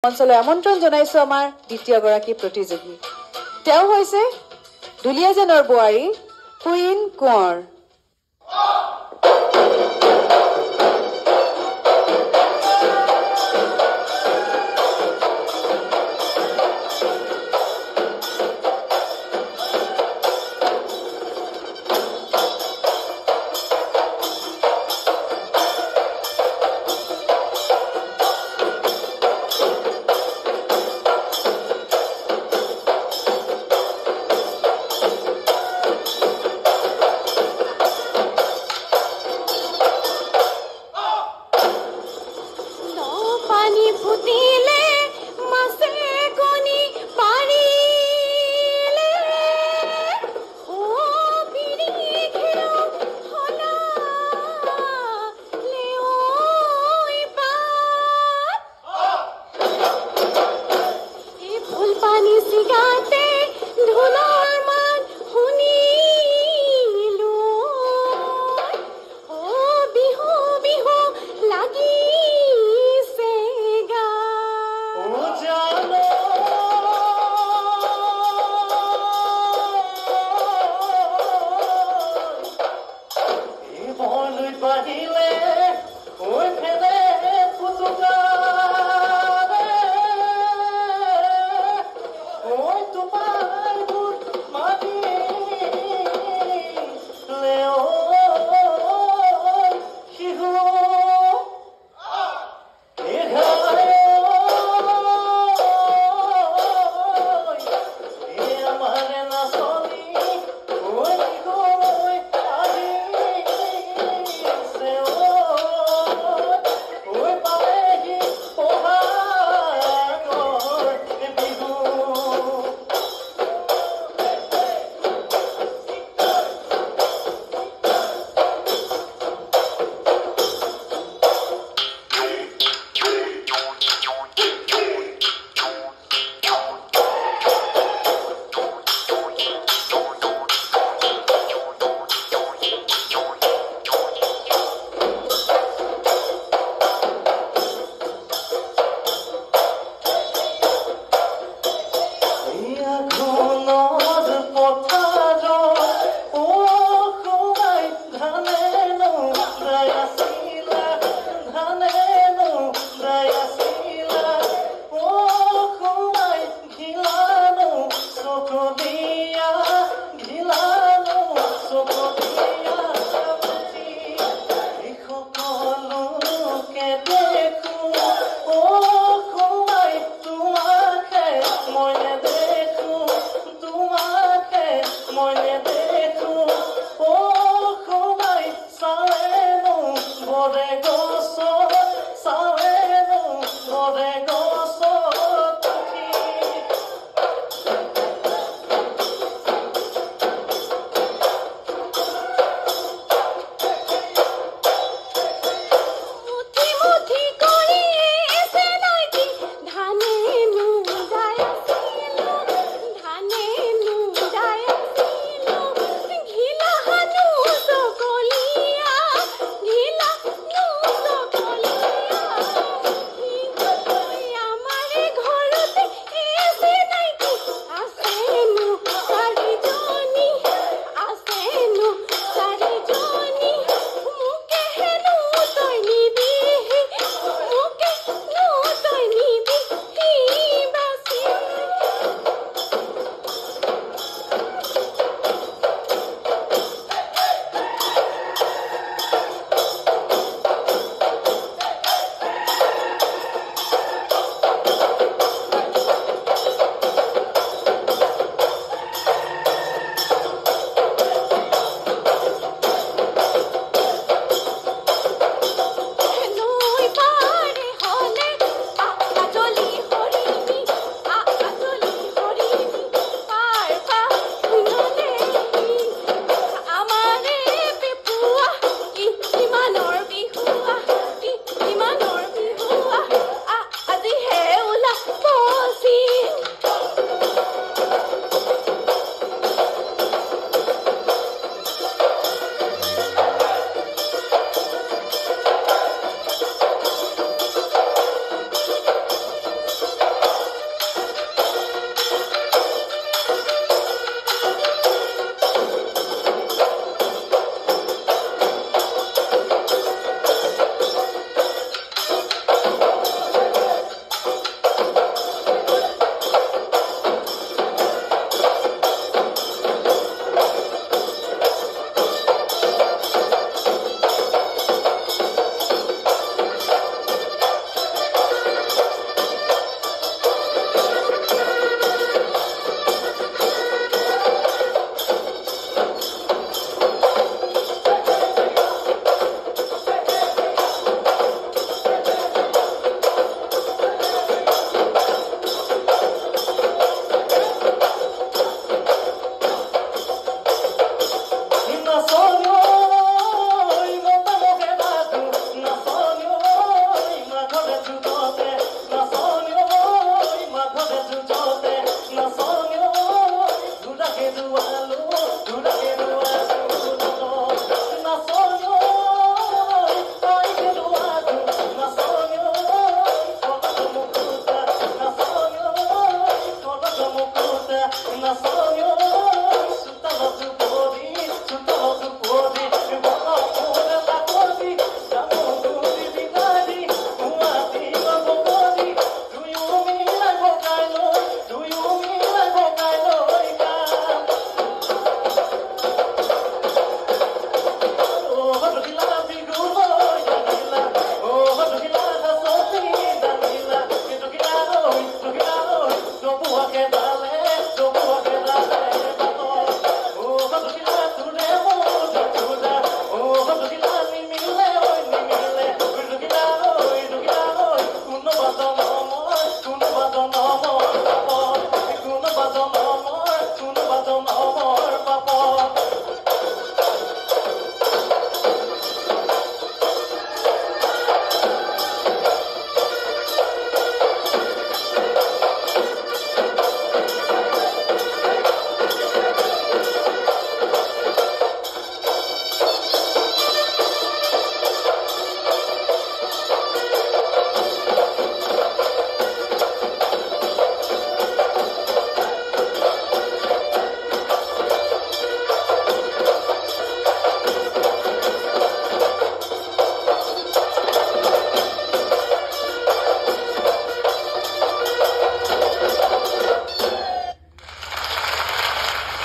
মঞ্চলৈ আমন্ত্ৰণ জনাইছো আমাৰ দ্বিতীয়গৰাকী প্ৰতিযোগী। তেওঁ হৈছে দুলীয়াজানৰ বোৱাৰী কুইন কোঁৱৰ।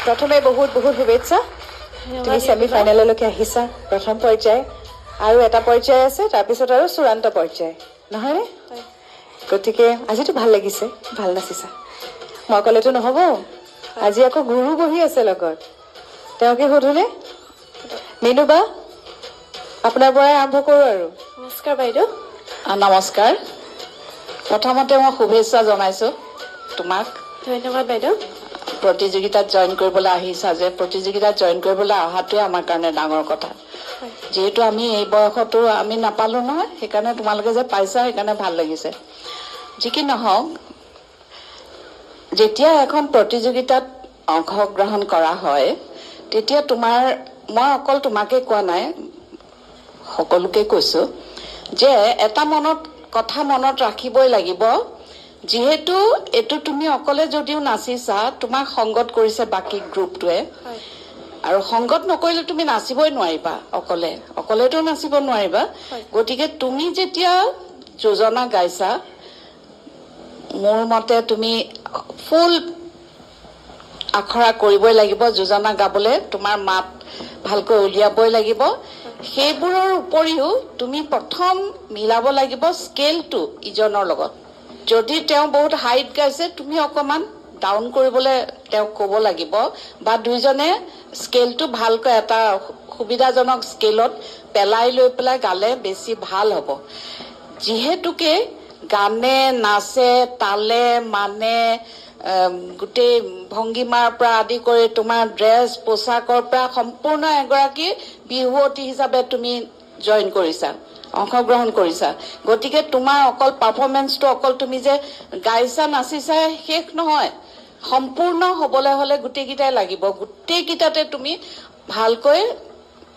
প্ৰথমে বহুত বহুত শুভেচ্ছা তুমি সেমি ফাইনেললৈকে আহিছা প্ৰথম পৰ্যায় আৰু এটা পৰ্যায় আছে তাৰপিছত আৰু চূড়ান্ত পৰ্যায় নহয়নে গতিকে আজিতো ভাল লাগিছে ভাল নাচিছা মই ক'লেতো নহ'ব আজি আকৌ গুৰু বহি আছে লগত তেওঁকে সুধোনে মিনুবা আপোনাৰ পৰাই আৰম্ভ কৰোঁ আৰু নমস্কাৰ বাইদেউ নমস্কাৰ প্ৰথমতে মই শুভেচ্ছা জনাইছোঁ তোমাক ধন্যবাদ বাইদেউ প্ৰতিযোগিতাত জইন কৰিবলৈ আহিছা যে প্ৰতিযোগিতাত জইন কৰিবলৈ অহাটোৱে আমাৰ কাৰণে ডাঙৰ কথা যেহেতু আমি এই বয়সতো আমি নাপালোঁ নহয় সেইকাৰণে তোমালোকে যে পাইছা সেইকাৰণে ভাল লাগিছে যি কি নহওক যেতিয়া এখন প্ৰতিযোগিতাত অংশগ্ৰহণ কৰা হয় তেতিয়া তোমাৰ মই অকল তোমাকে কোৱা নাই সকলোকে কৈছোঁ যে এটা কথা মনত ৰাখিবই লাগিব যিহেতু এইটো তুমি অকলে যদিও নাচিছা তোমাক সংগত কৰিছে বাকী গ্ৰুপটোৱে আৰু সংগত নকৰিলে তুমি নাচিবই নোৱাৰিবা অকলেতো নাচিব নোৱাৰিবা গতিকে তুমি যেতিয়া যোজনা গাইছা মোৰ মতে তুমি ফুল আখৰা কৰিবই লাগিব যোজনা গাবলৈ তোমাৰ মাত ভালকৈ উলিয়াবই লাগিব সেইবোৰৰ উপৰিও তুমি প্ৰথম মিলাব লাগিব স্কেলটো ইজনৰ লগত যদি তেওঁ বহুত হাইট গাইছে তুমি অকমান ডাউন কৰিবলৈ তেওঁক ক'ব লাগিব বা দুইজনে স্কেলটো ভালকৈ এটা সুবিধাজনক স্কেলত পেলাই লৈ পেলাই গালে বেছি ভাল হ'ব যিহেতুকে গানে নাচে তালে মানে গোটেই ভংগীমাৰ পৰা আদি কৰি তোমাৰ ড্ৰেছ পোছাকৰ পৰা সম্পূৰ্ণ এগৰাকী বিহুৱতী হিচাপে তুমি জইন কৰিছা অংশগ্ৰহণ কৰিছা গতিকে তোমাৰ অকল পাৰফৰ্মেন্সটো অকল তুমি যে গাইছা নাচিছা শেষ নহয় সম্পূৰ্ণ হ'বলৈ হ'লে গোটেইকেইটাই লাগিব গোটেইকেইটাতে তুমি ভালকৈ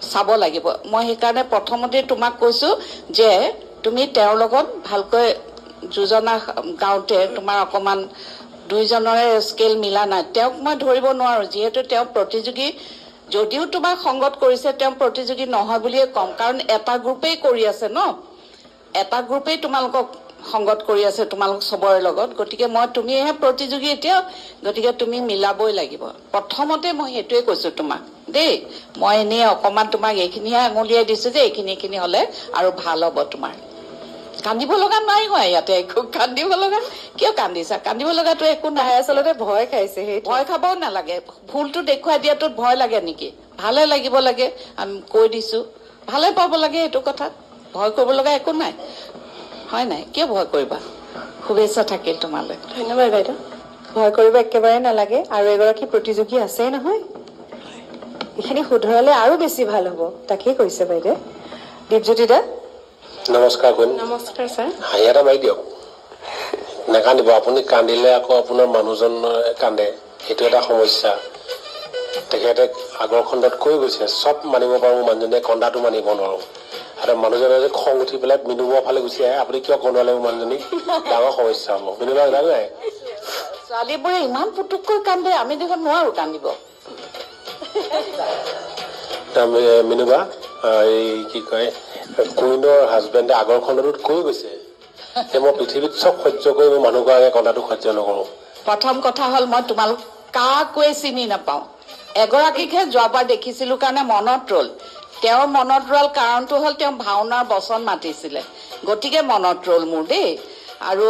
চাব লাগিব মই সেইকাৰণে প্ৰথমতে তোমাক কৈছোঁ যে তুমি তেওঁৰ লগত ভালকৈ যোজনা গাওঁতে তোমাৰ অকমান দুইজনৰে স্কেল মিলা নাই তেওঁক মই ধৰিব নোৱাৰোঁ যিহেতু তেওঁ প্ৰতিযোগী যদিও তোমাক সংগত কৰিছে তেওঁ প্ৰতিযোগী নহয় বুলিয়ে কম কাৰণ এটা গ্ৰুপেই কৰি আছে ন এটা গ্ৰুপেই তোমালোকক সংগত কৰি আছে তোমালোক সবৰে লগত গতিকে মই তুমিহে প্ৰতিযোগী এতিয়া গতিকে তুমি মিলাবই লাগিব প্ৰথমতে মই সেইটোৱে কৈছোঁ তোমাক দেই মই এনেই অকমান তোমাক এইখিনিহে আঙুলিয়াই দিছোঁ যে এইখিনি হ'লে আৰু ভাল হ'ব তোমাৰ কান্দিব লগা নাই হয় ইয়াতে একো কান্দিব লগা কিয় কান্দিছা কান্দিব লগাটো একো নাই আচলতে ভয় খাইছে সেই ভয় খাবও নালাগে ভুলটো দেখুৱাই দিয়াটোত ভয় লাগে নেকি ভালে লাগিব লাগে আমি কৈ দিছোঁ ভালে পাব লাগে এইটো কথাত ভয় কৰিব লগা একো নাই হয় নাই কিয় ভয় কৰিবা শুভেচ্ছা থাকিল তোমালৈ ধন্যবাদ বাইদেউ ভয় কৰিব একেবাৰে নালাগে আৰু এগৰাকী প্ৰতিযোগী আছেই নহয় এইখিনি শুধৰালে আৰু বেছি ভাল হ'ব তাকেই কৈছে বাইদেউ দীপজ্যোতি দা নমস্কাৰ কোন নমস্কাৰ ছাৰ হাঁহি এটা মাৰি দিয়ক নাকান্দিব আপুনি কান্দিলে আকৌ আপোনাৰ মানুহজন কান্দে সেইটো এটা সমস্যা তেখেতে আগৰ খণ্ডত কৈ গৈছে চব মানিব পাৰোঁ মানুহজনে কন্দাটো মানিব নোৱাৰোঁ আৰু মানুহজনে যে খং উঠি পেলাই মিনুবৰ ফালে গুচি আহে আপুনি কিয় কন্দুৱালে মানুহজনীক ডাঙৰ সমস্যা হ'ব মিনুবা জানো নাই ছোৱালীবোৰে ইমান পুতুককৈ কান্দে আমি দেখোন নোৱাৰোঁ কান্দিব মিনুবা এই কি কয় কুইনৰ হাজবেণ্ডে আগৰ খণ্ডটোত কৈ গৈছে যে মই পৃথিৱীত চব সহ্য কৰি মই মানুহৰ আগে কন্দাটো সহ্য নকৰোঁ প্ৰথম কথা হ'ল মই তোমালোক কাকোৱে চিনি নাপাওঁ এগৰাকীকহে যোৱাবাৰ দেখিছিলোঁ কাৰণে মনত ৰ'ল তেওঁৰ মনত ৰ'ল কাৰণটো হ'ল তেওঁ ভাওনাৰ বচন মাতিছিলে গতিকে মনত ৰ'ল মোৰ দেই আৰু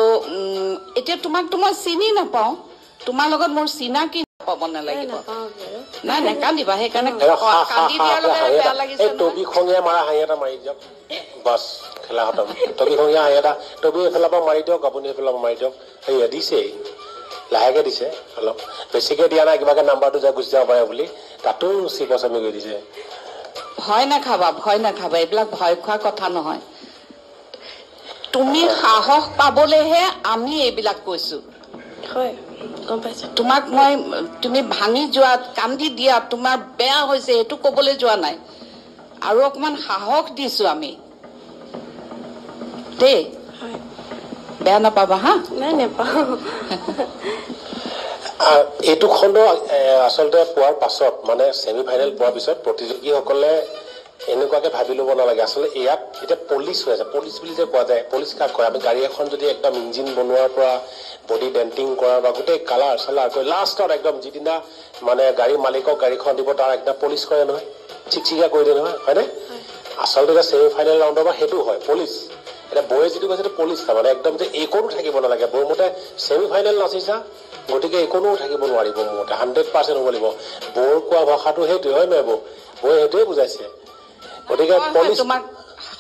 এতিয়া তোমাকতো মই চিনি নাপাওঁ তোমাৰ লগত মোৰ চিনাকি পাব নালাগিব নাই কান্দিবা সেইকাৰণে কান্দি দিয়াৰ লগে বেয়া লাগিছে টবি খঙীয়া মাৰা হাঁহি এটা মাৰি দিয়ক বাছ খেলা খতম টবি খঙীয়া হাঁহি এটা টবি এইফালৰ পৰা মাৰি দিয়ক আপুনি এইফালৰ পৰা মাৰি দিয়ক সেয়া দিছেই লাহেকৈ দিছে অলপ বেছিকৈ দিয়া নাই কিবাকৈ নাম্বাৰটো যে গুচি যাব পাৰে বুলি তাতো চিপচামি কৰি দিছে ভয় নাখাবা এইবিলাক ভয় খোৱা কথা নহয় তুমি সাহস পাবলৈহে আমি এইবিলাক কৈছোঁ হয় গম পাইছোঁ তোমাক মই তুমি ভাঙি যোৱা কান্দি দিয়া তোমাৰ বেয়া হৈছে সেইটো ক'বলৈ যোৱা নাই আৰু অকমান সাহস দিছোঁ আমি দেই বেয়া নাপাবা হা নাই নাপাওঁ এইটো খণ্ড আচলতে পোৱাৰ পাছত মানে ছেমি ফাইনেল পোৱাৰ পিছত প্ৰতিযোগীসকলে এনেকুৱাকে ভাবি ল'ব নালাগে আচলতে ইয়াত এতিয়া পলিচ হৈ আছে পলিচ বুলি যে কোৱা যায় পলিচ কাক কৰে আমি গাড়ী এখন যদি একদম ইঞ্জিন বনোৱাৰ পৰা বডি ডেণ্টিং কৰা বা গোটেই কালাৰ চালাৰ কৰি লাষ্টত একদম যিদিনা মানে গাড়ী মালিকক গাড়ীখন দিব তাৰ একদম পলিচ কৰে নহয় চিকচিকীয়া কৰি দিয়ে নহয় হয়নে আচলতে এতিয়া ছেমি ফাইনেল ৰাউণ্ডৰ পৰা সেইটো হয় পলিচ এতিয়া বৌয়ে যিটো কৈছে পলিচ তাৰমানে একদম যে একোনো থাকিব নালাগে বৌৰ মতে ছেমি ফাইনেল নাচিছা গতিকে একোনো থাকিব নোৱাৰিব মোৰ মতে 100% হ'ব লাগিব বৌৰ কোৱা ভাষাটো সেইটোৱে হয় নহয় বৌয়ে সেইটোৱে বুজাইছে গতিকে পলিচ তোমাক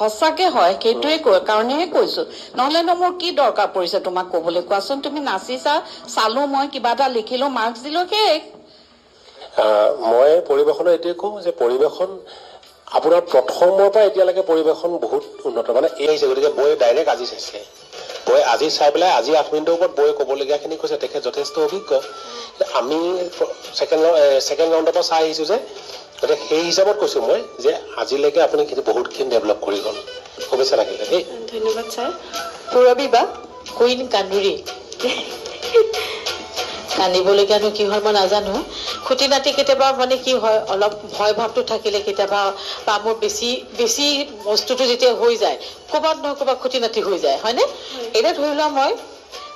সঁচাকে হয় সেইটোৱে কাৰণেহে কৈছো নহলেনো মোৰ কি দৰকাৰ পৰিছে তোমাক ক'বলৈ কোৱাচোন তুমি নাচিছা চালো মই কিবা এটা লিখিলো মাৰ্কছ দিলো শেষ মই পৰিৱেশনৰ এইটোৱে কওঁ যে পৰিৱেশন আপোনাৰ প্ৰথমৰ পৰা এতিয়ালৈকে পৰিৱেশন বহুত উন্নত মানে এই আহিছে গতিকে বৌয়ে ডাইৰেক্ট আজি চাইছে বৌয়ে আজি চাই পেলাই আজি 8 মিনিটৰ ওপৰত বৌয়ে ক'বলগীয়াখিনি কৈছে তেখেত যথেষ্ট অভিজ্ঞ আমি ছেকেণ্ড ৰাউণ্ডৰ পৰা চাই আহিছোঁ যে গতিকে সেই হিচাপত কৈছোঁ মই যে আজিলৈকে আপুনি বহুতখিনি ডেভেলপ কৰি গ'ল শুভেচ্ছা থাকিলে দেই ধন্যবাদ ছাৰ পূৰবী বা কুইন কান্দুৰী কান্দিবলগীয়ানো কি হয় মই নাজানো খুটি নাতি কেতিয়াবা মানে কি হয় অলপ ভয় ভাৱটো থাকিলে কেতিয়াবা বা মোৰ বেছি বেছি বস্তুটো যেতিয়া হৈ যায় ক'ৰবাত নহয় ক'ৰবাত খুটি নাতি হৈ যায় হয়নে এতিয়া ধৰি লোৱা মই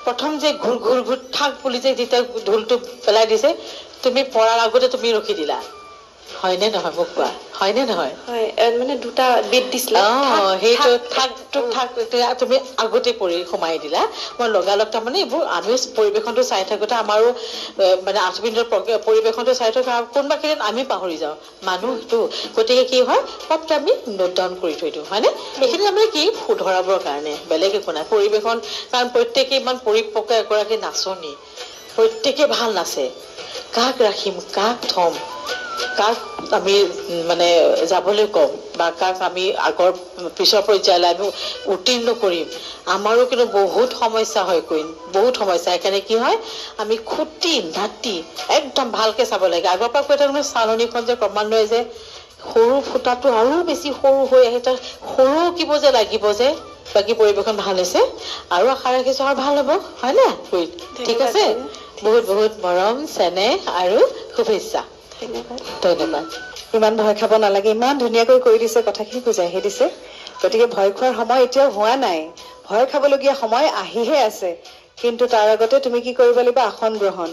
প্ৰথম যে ঘূৰ ঘূৰ ঘূৰ ঠাক বুলি যে যেতিয়া ঢোলটো পেলাই দিছে তুমি পৰাৰ আগতে তুমি ৰখি দিলা হয়নে নহয় মোক কোৱা হয়নে নহয় হয় মানে দুটা বিট দিছিলে সেইটো ঠাক তুমি আগতে পৰি সোমাই দিলা মই লগালগ তাৰমানে এইবোৰ আমি পৰিৱেশনটো চাই থাকোঁতে আমাৰো মানে 8 মিনিটৰ পৰিৱেশনটো চাই থকা কোনোবাখিনিত আমি পাহৰি যাওঁ মানুহটো গতিকে কি হয় পটকৈ আমি নোট ডাউন কৰি থৈ দিওঁ হয়নে এইখিনি তাৰমানে কি শুধৰাবৰ কাৰণে বেলেগ একো নাই পৰিৱেশন কাৰণ প্ৰত্যেকে ইমান পৰিপক্ক এগৰাকী নাচনী প্ৰত্যেকে ভাল নাচে কাক ৰাখিম কাক থ'ম কাক আমি মানে যাবলৈ ক'ম বা কাক আমি আগৰ পিছৰ পৰ্যায়লৈ আমি উত্তীৰ্ণ কৰিম আমাৰো কিন্তু বহুত সমস্যা হয় কুইন বহুত সমস্যা সেইকাৰণে কি হয় আমি খুটি নাতি একদম ভালকৈ চাব লাগে আগৰ পৰা কৈ থাকোঁ চালনীখন যে ক্ৰমান্বয়ে যে সৰু ফুটাটো আৰু বেছি সৰু হৈ আহে তাৰ সৰু কিব যে লাগিব যে বাকী পৰিৱেশন ভাল হৈছে আৰু আশা ৰাখিছোঁ আৰু ভাল হ'ব হয়নে কুইন ঠিক আছে বহুত বহুত মৰম চেনেহ আৰু শুভেচ্ছা ধন্যবাদ ইমান ভয় খাব নালাগে ইমান ধুনীয়াকৈ কৈ দিছে কথাখিনি বুজাইহে দিছে গতিকে ভয় খোৱাৰ সময় এতিয়াও হোৱা নাই ভয় খাবলগীয়া সময় আহিহে আছে কিন্তু তাৰ আগতে তুমি কি কৰিব লাগিব আসন গ্ৰহণ